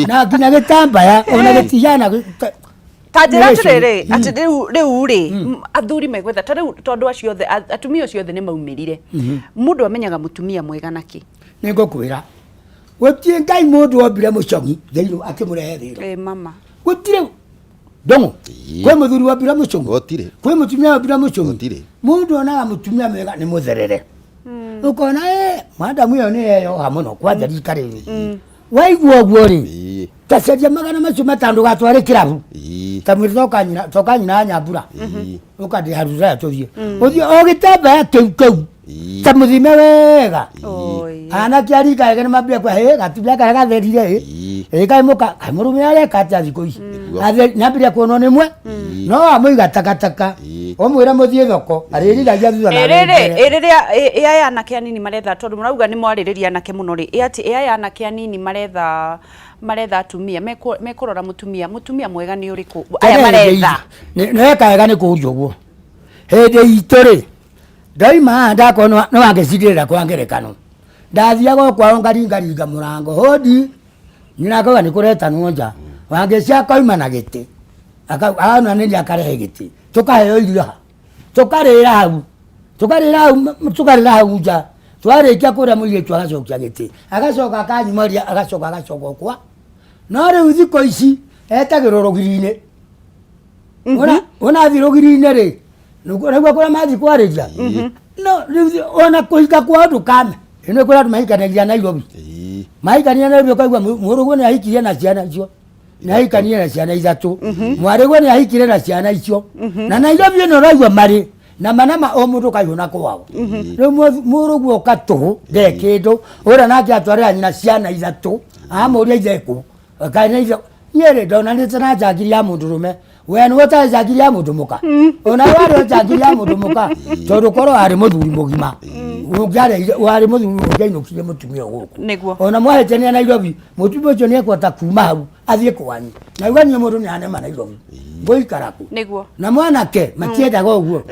Speaker 2: na nginya gĩtambaya ona gĩtihana
Speaker 1: Tajira atiriri ati riu ri athuri megwetha ta riu tondu acio othe atumia acio othe ni maumirire mundu amenyaga mutumia mwega naki
Speaker 2: ningukwira gutie ngai mundu ombire mucongi theiru akimurehe thira
Speaker 1: mama
Speaker 2: gutire dongo kwe muthuri ombire mucongi
Speaker 3: gutire
Speaker 2: kwe mutumia ombire mucongi
Speaker 3: gutire
Speaker 2: mundu onaga mutumia mwega ni mutherere ukona madamu yo ni yo hamuno kwanja rikariri waigua guo ri taceria magana macio matandu gatware kirabu tamwiri toka nyina nyambura ukandi harura tuthie uthie ogitamba keu tamuthime wega anake arika ege mambia kwa gatubia kare gatherire kai muka kamurume areka ati thiko ici nyambire kuonwo ni mwe no amuiga takataka omwira muthie thoko aririgagia thutha na
Speaker 1: ririria aya anake anini maretha tondu murauga ni mwaririria anake muno ri ati aya anake anini maretha atumia mekurora mutumia mwega ni uriku aya maretha
Speaker 2: neka ega ni kuujuguo hindi itu ri ndaima ndakona no angecidirira kwa ngerekano ndathiaga kwao ngaringaringa murango hodi nyinakoga ni kuretanwo nja wangecia kauma na giti akaona nini akarehe giti tukaheo irio tukarira hau nja twarikia kuria muiritu agacokia giti agacoka akanyumaria agacoka kwa no riu thiko ici etagirwo rugiri-ini ona thi rugiri-ini ri niguo kuria mathi kwariria no riu ona kuhika kwa andu kame ino kuria mahikanagia Nairobi mahikania Nairobi kaigua muruguo ni ahikirie na ciana icio ni ahikanie na ciana ithatu mwariguo ni ahikire na ciana icio na Nairobi ino raigua mari na manama o mundu kaihuna kwao riu muruguo katuhu ndekindu ura nake atwarira nyina ciana ithatu amuria itheku kaina ithe nyere ndona ni tana jagiri ya mundu rume we ni wota jagiri ya mundu muka ona wari jagiri ya mundu muka tondu korwo ari muthuri mugima ugare wari muthuri ugainukire mutumia guku ona mwahetania Nairobi mutumia ucio ni ekwata kuma hau athie kwanyu na igani mundu ni anema Nairobi boikaraku
Speaker 1: niguo
Speaker 2: na mwanake matiendaga uguo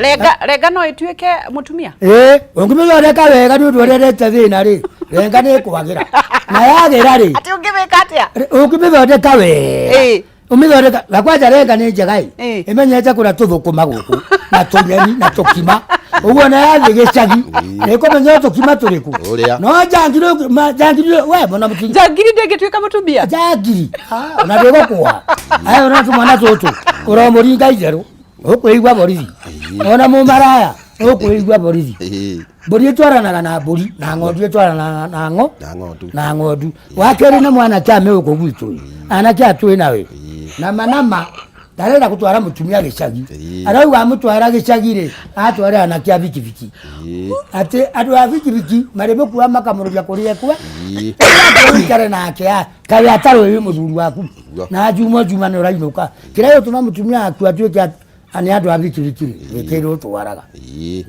Speaker 1: renga no ituike mutumia
Speaker 2: ungimithondeka wega ni undu urerete thina ri renga ni kwagira na yagira ri
Speaker 1: ati ungimika atia
Speaker 2: ungimithondeka we umithondeka gakwanja renga ni njega imenyete kuria tuthukuma guku na tunyeni na tukima uguo na yathi gicagi nikumenya tukima turiku no jangiri we bona mutingi
Speaker 1: jangiri ndegituika mutumia
Speaker 2: jangiri na ndego kwa ayo na tumwana tutu uro muringa itheru ukuigwa borithi ona mumaraya ukuigwa borithi bori twaranaga na bori na ng'ondu twaranaga na ng'ondu wakeri na mwana kame uko gwitu anake atwe nawe na manama ndarenda gutwara mutumia gicagi arauga mutwara gicagi ri atwara anake abikibiki ati andu a bikibiki marebe kuwa makamurugia kuria kwa kare nake kawe ataro wi muthuri waku na juma ni urainuka kirayo tuma mutumia aku atwike ani andu a bikibiki wikirwo twaraga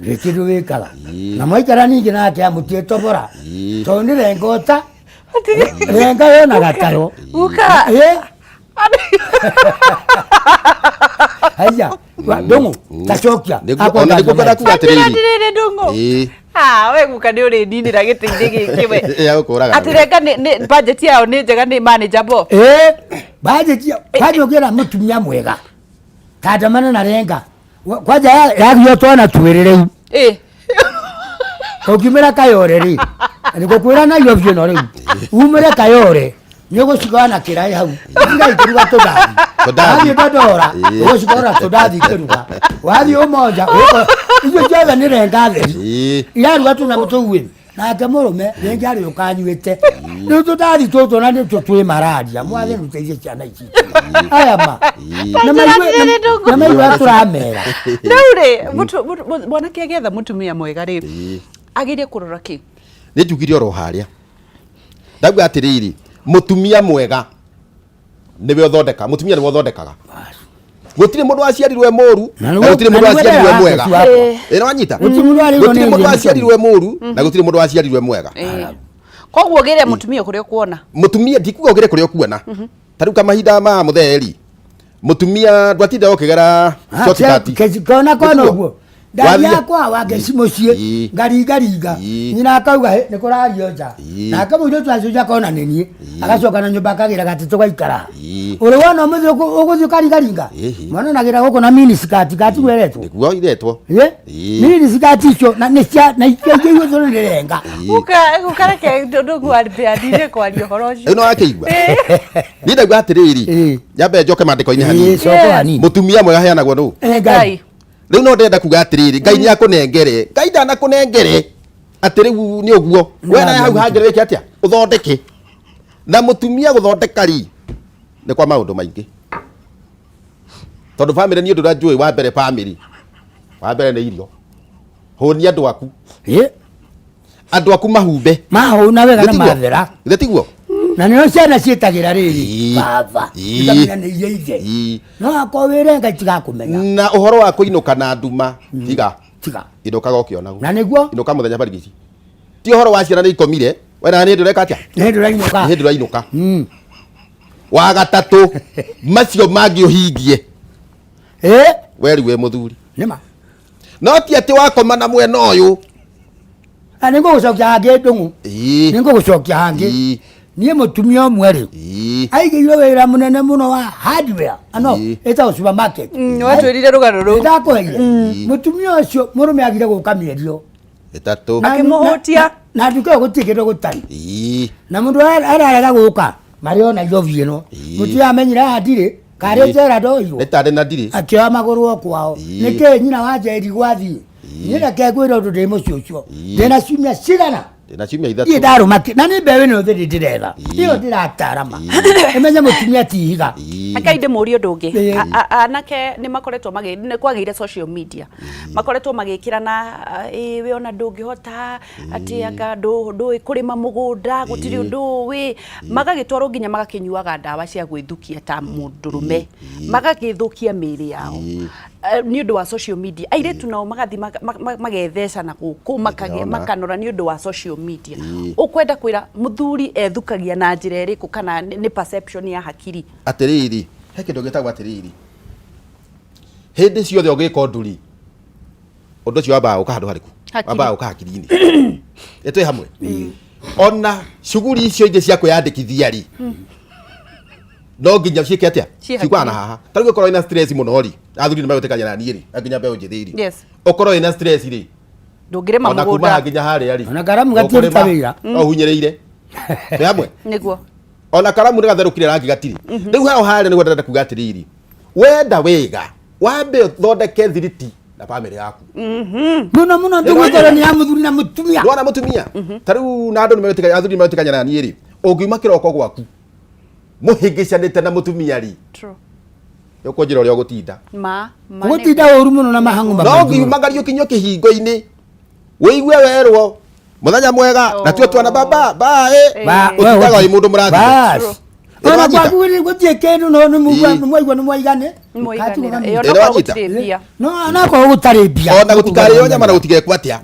Speaker 2: wikirwo wikaga na mwaikara ningi nake amutie tobora tondu rengota renga yona gataro
Speaker 1: uka
Speaker 2: haya dongo tachokia
Speaker 3: ona ndikukora kuga atiriri
Speaker 1: dongo we guka ni uri ndinira gitindi gikiwe
Speaker 3: ya ukuraga
Speaker 1: atirenga ni budget yao ni njega ni manager bo
Speaker 2: budget yao kaje ugira mutumia mwega tandamana na renga kwaja yagio twana twirire ukimira kayore ri ndikukwira na yo vyo no ri umire kayore nyugo shikana kirai hau ngai turuga todadi todora ugo shikora todadi kiruga wathi umoja iyo java ni renga theri yaru watu na mutuwe na akamurume renga ari ukanyuite ni todadi toto na ni tutwe maradia mwathi nuteithie ciana ici aya ma na mai watu ramera
Speaker 1: ndaure bwana kiagetha mutumia mwega ri agirie kurora ki
Speaker 3: ni njugire oro haria ndagwa atiriri mutumia mwega niwe uthondeka mutumia niwe uthondekaga gutire mundu aciarirwe moru na gutire mundu aciarirwe mwega ino anyita gutire mundu aciarirwe moru na gutire mundu aciarirwe mwega
Speaker 1: koguo ugire mutumia kuria kuona
Speaker 3: mutumia ndikuga ugire kuria kuona tariu kama hinda ma mutheri mutumia ndwatinda okigera shortcut
Speaker 2: kona kono guo ndari yakwa wangeci muciĩ ngaringaringa nyina akauga nĩ kũrario nja nake mũirĩtu acio akona nĩ niĩ agacoka na nyũmba akagĩra gatĩ tũgaikara ũrĩ wona ũmũthĩ ũgũthiĩ ũkaringaringa monanagĩra gũkũ na miniskati gatigwo iretwo
Speaker 3: nĩguo iretwo
Speaker 2: miniskati icio na icio ingĩ igũthũ nĩrenga
Speaker 1: Ukareke ndugu alipea kwaria horo ucio.
Speaker 3: Ino akĩigua. Ni ndaigua atĩrĩrĩ. Nyambe njoke mandĩko-inĩ hanini.
Speaker 2: Coko hanini.
Speaker 3: Mũtumia mwega heanagwo nũ?
Speaker 1: Ngai.
Speaker 3: Rĩu no ndenda kuga atĩrĩrĩ, Ngai nĩ akũnengere. Ngai ndanakũnengere. Atĩ rĩu nĩ ũguo. We na hau hangĩrĩ wĩke atĩa? Ũthondeke. Na mũtumia gũthondeka ri nĩ kwa maũndũ maingĩ. Tondũ family nĩ ũndũ ũrĩa njũĩ wa mbere family. Wa mbere nĩ irio. Hũnia andũ aku. Andũ aku mahumbe.
Speaker 2: Mahũna wega na mathera.
Speaker 3: Githĩ tiguo?
Speaker 2: Na nĩo ciana ciĩtagĩra rĩrĩ baba. Ikamenya nĩ iria ithe. No akowĩre Ngai tigakũmenya.
Speaker 3: Na ũhoro wa kũinũka na nduma tiga.
Speaker 2: Tiga.
Speaker 3: Inukaga ũkĩonagu.
Speaker 2: Na nĩguo
Speaker 3: inuka mũthenya barigici. Ti ũhoro wa ciana nĩ ikomire. We na nĩ ndũreka atĩa?
Speaker 2: Nĩ ndũrainũka.
Speaker 3: Nĩ ndũrainũka. Wa gatatũ macio mangĩ ũhingie. Weri we mũthuri.
Speaker 2: Nĩma.
Speaker 3: No ti atĩ wakoma na mwena ũyũ.
Speaker 2: Na nĩngũgũcokia hangĩ ndũng'ũ. Nĩngũgũcokia hangĩ. Niĩ mũtumia ũmwe rĩ. Aigĩirwo wĩra mũnene mũno wa hardware. Ano ĩtagwo supermarket.
Speaker 1: Watwĩrire rũgano rũu.
Speaker 2: Ndakũheire. Mũtumia ũcio mũrũme agire gũka mĩerio.
Speaker 3: Ĩtatũ.
Speaker 1: Akĩmũhutia.
Speaker 2: Na nduka gũtirĩ kĩndũ gũtarĩ. Na mũndũ ararega gũka marĩ o Nairobi ĩno. Mũtumia amenyire haha ndirĩ. Karĩ njera ndoirwo.
Speaker 3: Nĩ tarĩ na ndirĩ.
Speaker 2: Akĩoya magũrũ o kwao. Nĩkĩ nyina wa Njeri gwathiĩ. Niĩ reke ngwĩre ũndũ ndĩ mũciĩ ũcio. Ndĩna ciumia cigana.
Speaker 3: Ndĩna ciumia ithatũ.
Speaker 2: Niĩ ndarũma na nĩ mbeũ ĩno thĩ ndĩretha. Ĩyo ndĩratarama. Ĩmenye mũtumia ti higa.
Speaker 1: Akainde mũri ũndũ ũngĩ. Anake nĩ makoretwo nĩ kwagĩire social media. Makoretwo magĩkĩra na we ona ndũngĩhota atĩ anga ndũĩ kũrĩma mũgũnda gũtirĩ ũndũ ũĩ. Magagĩtwarwo nginya magakĩnyuaga ndawa cia gwĩthukia ta mũndũrũme. Magagĩthũkia mĩĩrĩ yao. Nĩ ũndũ wa social media. Airĩtu nao magathi magethecana gũkũ makanora nĩ ũndũ wa social media. Ũkwenda kwĩra mũthuri ethukagia na njĩra ĩrĩkũ kana nĩ perception ya hakiri?
Speaker 3: Atĩrĩrĩ, he kĩndũ gĩtagwo atĩrĩrĩ. Hĩndĩ ciothe ũgĩka ũndũ rĩ, ũndũ ũcio wambaga gũka handũ harĩkũ? Wambaga gũka hakiri-inĩ. Ĩtwĩ hamwe. Ona shughuli icio ingĩ cia kwĩyandĩkithia rĩ, no nginya ciĩke atĩa? Cikwana na haha. Ta rĩu ũkorwo ina stress mũno rĩ, athuri nĩ magũtekania na niĩ rĩ, nginya mbeũ njĩthĩ rĩ.
Speaker 1: Yes.
Speaker 3: Ũkorwo ina stress rĩ.
Speaker 1: Ndũngĩrĩma mũgũnda.
Speaker 3: Ona kuma nginya harĩa rĩ.
Speaker 2: Ona karamu gatiruta wĩra.
Speaker 3: No hunyĩrĩire. Nĩ hamwe.
Speaker 1: Nĩguo.
Speaker 3: Ona karamu nĩgatherũkire rangi gatirĩ. Rĩu hao harĩa nĩguo ndĩrenda kuga atĩrĩrĩ. Wenda wega. Wambe ũthondeke thiriti na family yaku.
Speaker 2: Mũno ndũgũkorwo nĩ ya mũthuri na mũtumia.
Speaker 3: Nĩwona mũtumia. Ta rĩu na andũ nĩmegũtikania athuri nĩmegũtikania na niĩ rĩ. Ũngiuma kĩroko gwaku. Mũhĩngĩcanĩte na mũtumia rĩ.
Speaker 1: True.
Speaker 3: Ũkũnjĩra ũrĩa ũgũtinda.
Speaker 2: Gũtinda ũru mũno na mahang'u
Speaker 3: maingĩ. No ngiumagario kinyũ kĩhingo-inĩ. Wĩigue werwo. Mũthenya mwega na tuo twana baba bye. Ũtigaga wĩ mũndũ mũrathiĩ.
Speaker 2: Ona gwaku gũtirĩ kĩndũ no nĩmwaigua nĩmwaigane. No onako gũtarĩ mbia.
Speaker 3: Ona gũtikarĩo nyama na gũtigekwo atĩa.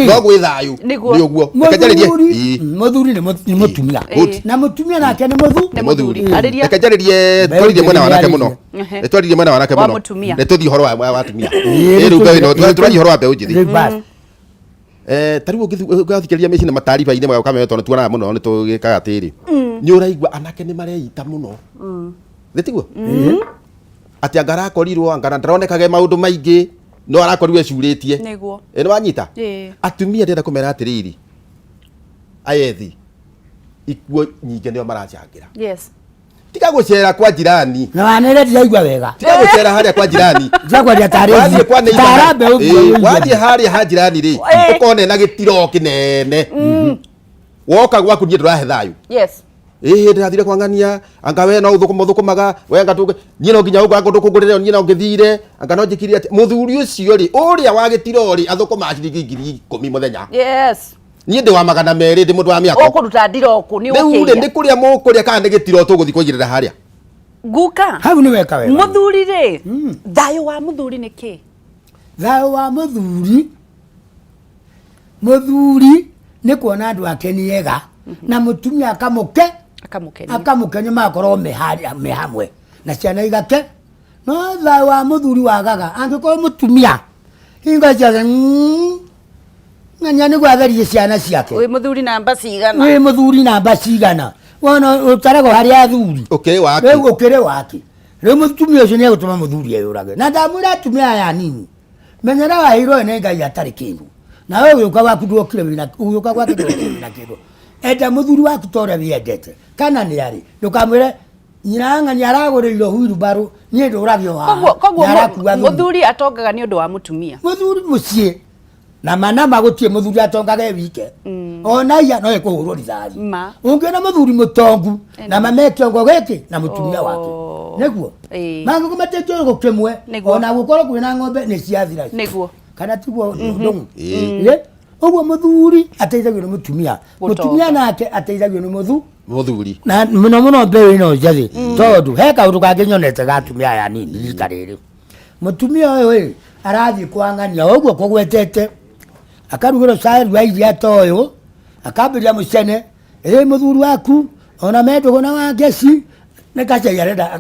Speaker 3: No gwĩ thayũ. Nĩ ũguo.
Speaker 2: Mũthuri nĩ mũtumia. Na mũtumia nake nĩ
Speaker 3: mũthuri. Reke njarĩrie twaririe mwena wanake mũno. Nĩtwaririe mwena wanake mũno. Nĩtũthiĩ ũhoro wa atumia. Rĩu mbeũ ĩno tũraria ũhoro wa mbeũ njĩthĩ. Ta rĩu ũngĩthikĩrĩria mĩciĩ na matariba-inĩ magoka me tondũ tuonaga mũno nĩ tũgĩkaga atĩrĩ. Nĩ ũraigua anake nĩ mareita mũno. Thĩtiguo? Atĩ anga arakorirwo anga ndaronekage maũndũ maingĩ no arakorirwo ecurĩtie.
Speaker 1: Nĩguo.
Speaker 3: Nĩ wanyita? Atumia ndĩrenda kũmera atĩrĩrĩ. Ayethi. Ikuo nyingĩ nĩo maracangĩra.
Speaker 1: Yes.
Speaker 3: Tiga gũcera kwa jirani.
Speaker 2: Na wanere ndiraigua wega.
Speaker 3: Tiga gũcera harĩa kwa jirani.
Speaker 2: Ndakwaria tarĩ.
Speaker 3: Tarambe ũguo. Wathiĩ harĩa ha jirani rĩ. Ũkone na gĩtiro kĩnene. Woka gwaku niĩ ndũrahe thayũ.
Speaker 1: Yes.
Speaker 3: Ndĩrathire kwang'ania anga we no ũthũkũmaga we anga niĩ no nginya ũga ngũndũkũngũrĩre niĩ no ngĩthire anga no njĩkire atĩ mũthuri ũcio rĩ ũrĩa wa gĩtiro rĩ athũkũma ciringi 10 mũthenya.
Speaker 1: Yes.
Speaker 3: Niĩ ndĩ wa 200 ndĩ mũndũ wa mĩaka.
Speaker 1: Ũkũruta ndiroko nĩ ũkĩria.
Speaker 3: Rĩu nĩ kũrĩa mũkũrĩa kana nĩ gĩtiro tũgũthiĩ kũigĩrĩra harĩa.
Speaker 1: Guka.
Speaker 2: Hau nĩ weka wega.
Speaker 1: Mũthuri rĩ. Thayũ wa mũthuri nĩ kĩ?
Speaker 2: Thayũ wa mũthuri. Mũthuri nĩ kuona andũ ake nĩ ega na mũtumia akamũkenia magakorwo me hamwe na ciana igake. No thayũ wa mũthuri wagaga angĩkorwo mũtumia hingo ciothe ng'ania nĩ gwatherie ciana ciake
Speaker 1: wĩ mũthuri namba cigana
Speaker 2: wĩ mũthuri namba cigana wona ũtaragwo harĩa athuri
Speaker 3: ũkĩrĩ waki
Speaker 2: rĩu ũkĩrĩ waki rĩu mũtumia ũcio nĩ egũtũma mũthuri eyũrage na ndamwĩra atumia aya nini menyera waheirwo nĩ Ngai atarĩ kĩndũ na we ũgĩũka waku ndwokire ũgĩũka gwake ndwokire na kĩndũ enda mũthuri waku ta ũrĩa wĩendete kana nĩ arĩ ndũkamwĩre nyina ng'ania aragũrĩirwo huirubarũ niĩ ndũrage o haha
Speaker 1: koguo mũthuri atongaga nĩ ũndũ wa mũtumia
Speaker 2: mũthuri mũciĩ na manama gũtirĩ mũthuri atongaga wike ona iya no ekũhũrwo rithathi ũngĩona mũthuri mũtongu na mame kĩongo gĩkĩ na mũtumia wake nĩguo mangĩkorwo matĩkĩongo kĩmwe ona gũkorwo kwĩna ng'ombe nĩ ciathira
Speaker 1: nĩguo
Speaker 2: kana tiguo ndũng'ũ ũguo mũthuri ateithagio nĩ mũtumia nake ateithagio nĩ mũthuri na mũno mũno mbeũ ĩno njathĩ tondũ he kaũndũ kangĩ nyonete ga atumia aya nini rita rĩrĩ mũtumia ũyũ arathiĩ kwa ng'ania ũguo kũgwetete akarugĩrwo cai wa iria ta ũyũ akambĩria mũcene mũthuri waku ona mendũgũ na wa ngeci nĩ gacai arenda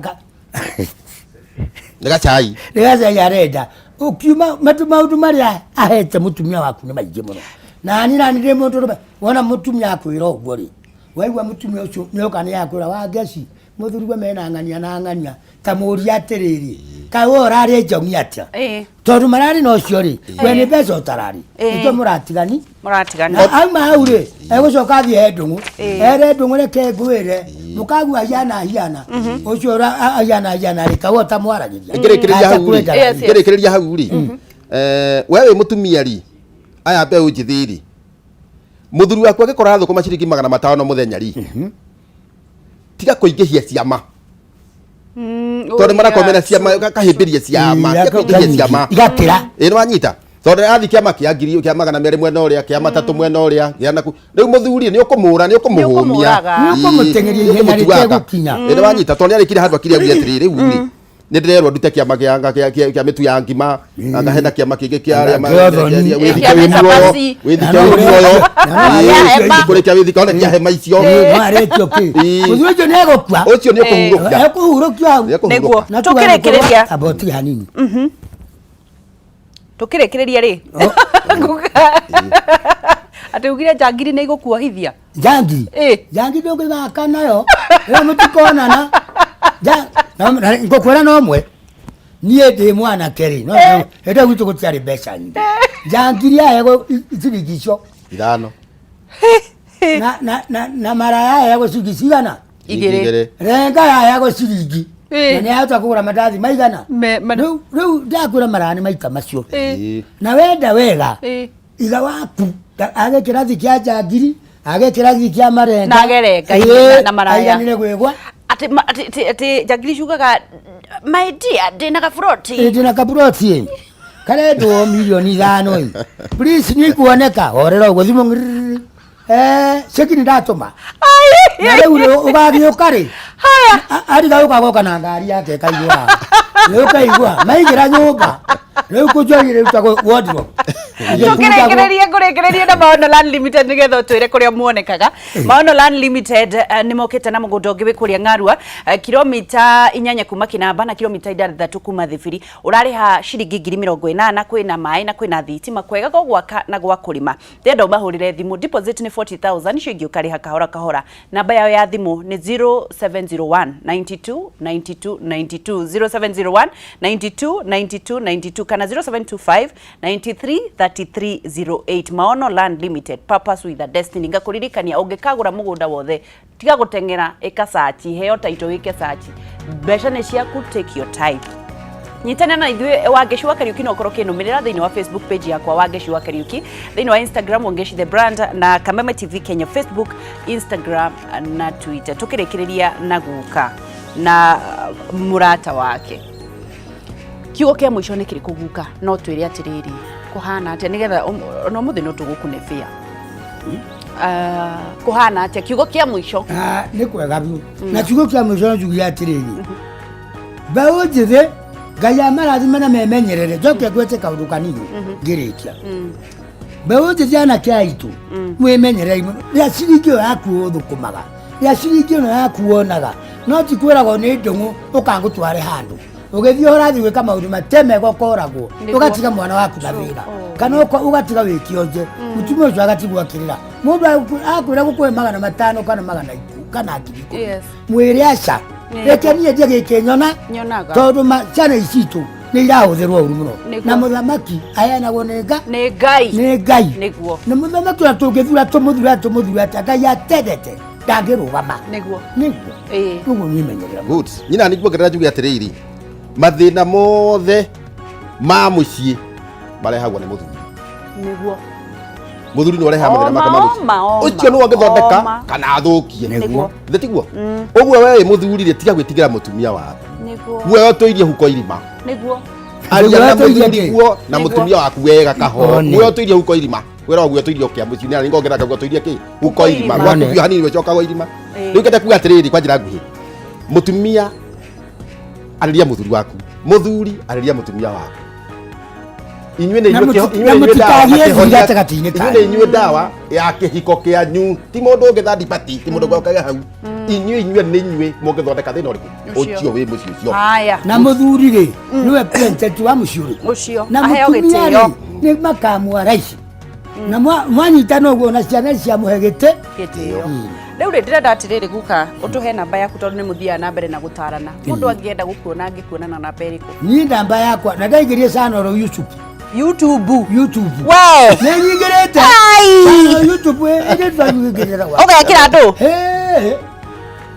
Speaker 2: nĩ gacai arenda ukiuma maũndũ marĩa ahete mũtumia waku nĩ maingĩ mũno nani ndĩ mũndũ rũme wona mũtumia akwĩra ũguo rĩ waigua mũtumia ũcio nĩoka nĩ yakwĩra wa ngeci mũthuri we mena ng'ania na ng'ania ta mũria atĩrĩrĩ kaĩ we ũrarĩ njomi atĩa tondũ mararĩ na ũcio rĩ we nĩ mbeca ũtararĩ nĩkĩo mũratigani auma hau rĩ egũcoka athiĩ he ndũng'ũ ere ndũng'ũ reke ngwĩre mũkagu ahiana ũcio ahiana rĩ kaguo ta mwaragĩria
Speaker 3: ngĩrĩkĩrĩria hau rĩ we wĩ mũtumia rĩ aya mbeũ njĩthĩ rĩ mũthuri waku angĩkorwo athũkũma ciringi 500 mũthenya rĩ tiga kũingĩhia ciama tondũ marakomena ciama kahĩmbĩria ciama kũingĩhia ciama
Speaker 2: igakĩra
Speaker 3: nĩ wanyita tondũ athi kĩama kĩa 200 mwena ũrĩa kĩa 3 mwena ũrĩa rĩu mũthuri nĩ ũkũmũra nĩ ũkũmũhũmia
Speaker 2: nĩ ũkũmũteng'eria ihenya rĩtegũkinya
Speaker 3: nĩ wanyita tondũ nĩ arĩkire handũ akĩrĩa atĩrĩrĩ rĩu rĩ nĩ ndĩrerwo ndute kĩama kĩa mĩtu ya ngima ngahena kĩama kĩngĩ kĩa kũrĩkia wĩthika one kĩa hema icio
Speaker 2: mũthuri ũcio nĩ egũkua
Speaker 3: ũcio nĩ
Speaker 2: ekũhurũkio hau
Speaker 1: nĩguo tũkĩrĩkĩrĩria
Speaker 2: aboti hanini
Speaker 1: tũkĩrĩkĩrĩria rĩ atĩ ugire njangiri nĩ igũkuohithia
Speaker 2: njangiri ndũngĩgaka nayo ĩyo mũtikonana ngũkwĩra no mwe niĩ ndĩ mwanake rĩ hĩndĩ gwitũ gũtiarĩ mbeca nyingĩ njangiri ahegwo ciringi icio
Speaker 3: 5
Speaker 2: na maraya ahegwo ciringi cigana
Speaker 1: 2
Speaker 2: renga ahegwo ciringi na nĩ ahota kũgũra mandathi maigana rĩu ndakwĩra maraya nĩ maita macio na wenda wega iga waku age kĩrathi kĩa njangiri age kĩrathi kĩa marenga
Speaker 1: na agerenga na maraya
Speaker 2: aiganire gwĩgwa
Speaker 1: ati njangiri ciugaga my dear ndĩna kaburoti
Speaker 2: ndĩna kaburoti karendwo milioni 5 please nĩ ikuoneka horera ũguo thimũ ceki nĩ ndatũma na rĩu ũgagĩũka rĩ ariga ũkagoka na ngari yake kaigua rĩu kaigua maigĩra nyũmba rĩu kũnjohire rĩu tagwo wardrobe
Speaker 1: ngũrĩkĩrĩrie na Maono Land Limited nĩgetha ũtwĩre kũrĩa muonekaga Maono Land Limited nĩ mokĩte na mũgũnda ũngĩ wĩ kũrĩa Ng'arua kilomita 8 kuma Kinamba na kilomita 6 kuma Thibiri ũrarĩha ciringi 80,000 kwĩna maĩ na kwĩna thitima kwega gwa gwaka na gwa kũrĩma ndenda ũmahũrĩre thimũ deposit nĩ 40,000 ciringi ũkarĩha kahora kahora namba yao ya thimũ nĩ 0701 92 92 92 0701 92 92 92 kana 0725 93 3308 Maono Land Limited, purpose with a destiny. Ngakuririkania ungikagura mugunda wothe tiga gutengera ikasachi heo taito wike sachi besha ne ciaku, take your time. Nyitana na ithuĩ Wangeshi wa Kariuki no korwo kinumirira thĩinĩ wa Facebook page yakwa Wangeshi wa Kariuki, thĩinĩ wa Instagram Wangeshi the brand na Kameme TV Kenya Facebook, Instagram na Twitter. Tukĩrĩkĩrĩria na guka na murata wake kiugo kĩa mũico nĩ kĩrĩkũ guka no twĩre atĩrĩrĩ kuhana atia nigetha no muthi no tugukunebia kuhana atia kiugo kĩa mũico
Speaker 2: nĩ kwega biũ na kiugo kĩa mũico no tuge atĩrĩrĩ mbeũ njĩthĩ Ngai amarathime na memenyerere njoke ngwĩte kaũndũ kanini ngĩrĩkia mbeũ njĩthĩ anake aitũ mwĩmenyerere rĩrĩa ciringi ĩyo yaku ũthũkũmaga rĩrĩa ciringi ĩyo yaku wonaga no ti kwĩragwo nĩ ndũng'ũ ũkangũtware handũ ugithio urathi gwika maundu mateme gokoragwo ugatiga mwana waku na thina kana ugatiga wikionje mutumia ucio agatigwo akirira mundu akwira gukwe 500 kana 100 kana akiriko mwire aca reke niĩ ndie gĩkĩnyona tondũ ciana icitu nĩ irahũthĩrwo ũru mũno na mũthamaki aheanagwo nĩ Ngai nĩguo nĩ mũthamaki ũrĩa tũngĩthura tũmũthure atĩa Ngai atendete ndangĩrũgama nĩguo ũguo nĩmenyerera
Speaker 3: good nyina nĩ kuongerera njuge atĩrĩrĩ mathĩna mothe ma mũciĩ marehagwo nĩ mũthuri nĩguo muthuri no reha mathina makamagũ ucio no angĩthondeka kana athũkie nĩguo tiguo ũguo wewe muthuri rĩ tiga gwĩtigĩra mũtumia waku nĩguo muoyo tũirie huko irima nĩguo aria na muthuri guo na mũtumia waku wega kaho muoyo tũirie huko irima wera ũguo tũirie kia mũciĩ nĩ ngongera kaguo tũirie kĩ huko irima gwaku hanini wecokaga irima rĩu kete kuga atĩrĩrĩ kwa njĩra nguhĩ mũtumia arĩria muthuri waku muthuri arĩria mũtumia waku inyuĩ inyuĩ dawa ya kĩhiko kĩanyu ti mũndũ ũngĩ ndibati ti mũndũ ũngĩ hau inyuĩ nĩ inyuĩ mũngĩthondeka thĩna ũrĩkũ ũcio wĩ mũciĩ ũcio
Speaker 2: na mũthuri rĩ nĩwe president wa mũciĩ ũcio na mũtumia rĩ nĩ makamu wa rais na mwanyitana ũguo na ciana cia mũhe gĩtĩo
Speaker 1: rĩu rĩ ndĩrenda atĩrĩrĩ guka ũtũhe namba yaku tondũ nĩ mũthiaga na mbere na gũtarana mũndũ angĩenda gũkuona angĩkuonana na mbere ĩrĩkũ
Speaker 2: niĩ namba yakwa na ndaingĩrie channel YouTube
Speaker 1: we
Speaker 2: nĩ nyingĩrĩte YouTube ĩgĩtũanyingĩrĩra
Speaker 1: ũgekĩra andũ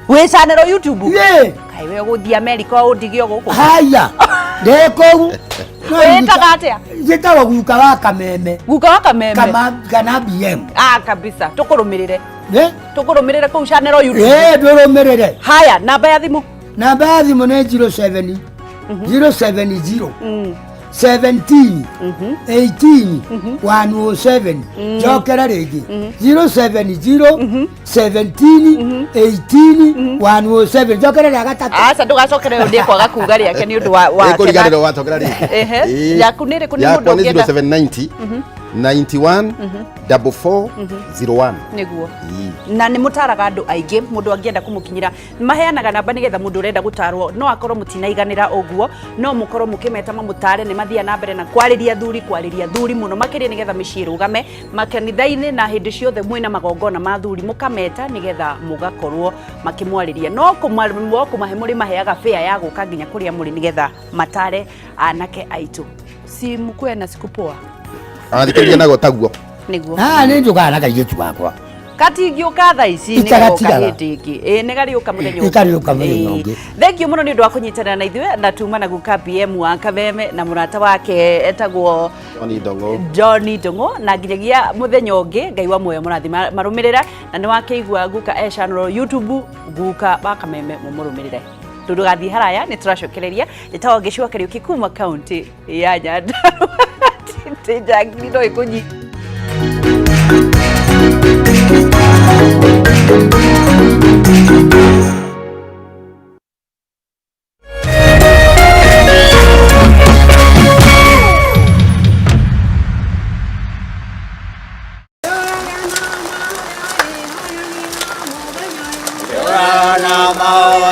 Speaker 1: wĩ channel YouTube kai we ũgũthiĩ America ũndigio gũkũ
Speaker 2: haya ndekũu
Speaker 1: wĩtaga atĩa
Speaker 2: njĩtagwo guka wa kameme kana BM
Speaker 1: kabisa tũkũrũmĩrĩre kũu channel YouTube
Speaker 2: ndũrũmĩrĩre
Speaker 1: haya namba ya thimũ
Speaker 2: nĩ 07 070 17 18 107 jokera rĩngĩ 070 17 18 107 jokera rĩa gatatũ
Speaker 1: aca ndũgacokere ndĩ kwaga kuga rĩake nĩ ũndũ wa
Speaker 3: kũriganĩrwo watokera rĩngĩ
Speaker 1: yaku nĩ rĩkũ nĩ mũndũ ũngĩenda
Speaker 3: 0790 91 4401
Speaker 1: nĩguo na nĩ mũtaraga andũ aingĩ mũndũ angĩenda kũmũkinyĩra maheanaga namba nĩgetha mũndũ ũrenda gũtarwo no akorwo mũtinaiganĩra ũguo no mũkorwo mũkĩmeta mamũtare nĩ mathiaga na mbere na kwarĩria thuri mũno makĩria nĩgetha mĩciĩ ĩrũgame makanitha-inĩ na hĩndĩ ciothe mwĩna magongona ma thuri mũkameta nĩgetha mũgakorwo makĩmwarĩria no kũmahe mũrĩ maheaga fare ya gũka nginya kũrĩa mũrĩ nĩgetha matare anake aitũ si mkuwe na siku poa
Speaker 3: athikĩrĩria nago taguo
Speaker 2: nĩguo nĩ njũkaga na kairĩtu gakwa
Speaker 1: kati ngĩũka thaa ici nĩgaũka hĩndĩ ĩngĩ nĩgariũka mũthenya ũngĩ thengio mũno nĩ ũndũ wa kũnyitanĩra na ithuĩ na tuma na guka BM wa Kameme na mũrata wake etagwo Johnny Ndung'u na nginyagia mũthenya ũngĩ Ngai wa muoyo mũrathi marũmĩrĩra na nĩ wakĩigua guka channel YouTube guka wa Kameme mũrũmĩrĩre ndũgathiĩ haraya nĩ tũracokereria nĩtawa gĩcua Kariuki kuma kaunti ya Nyandarua tĩnjangiri no ĩkũnyi
Speaker 4: Namo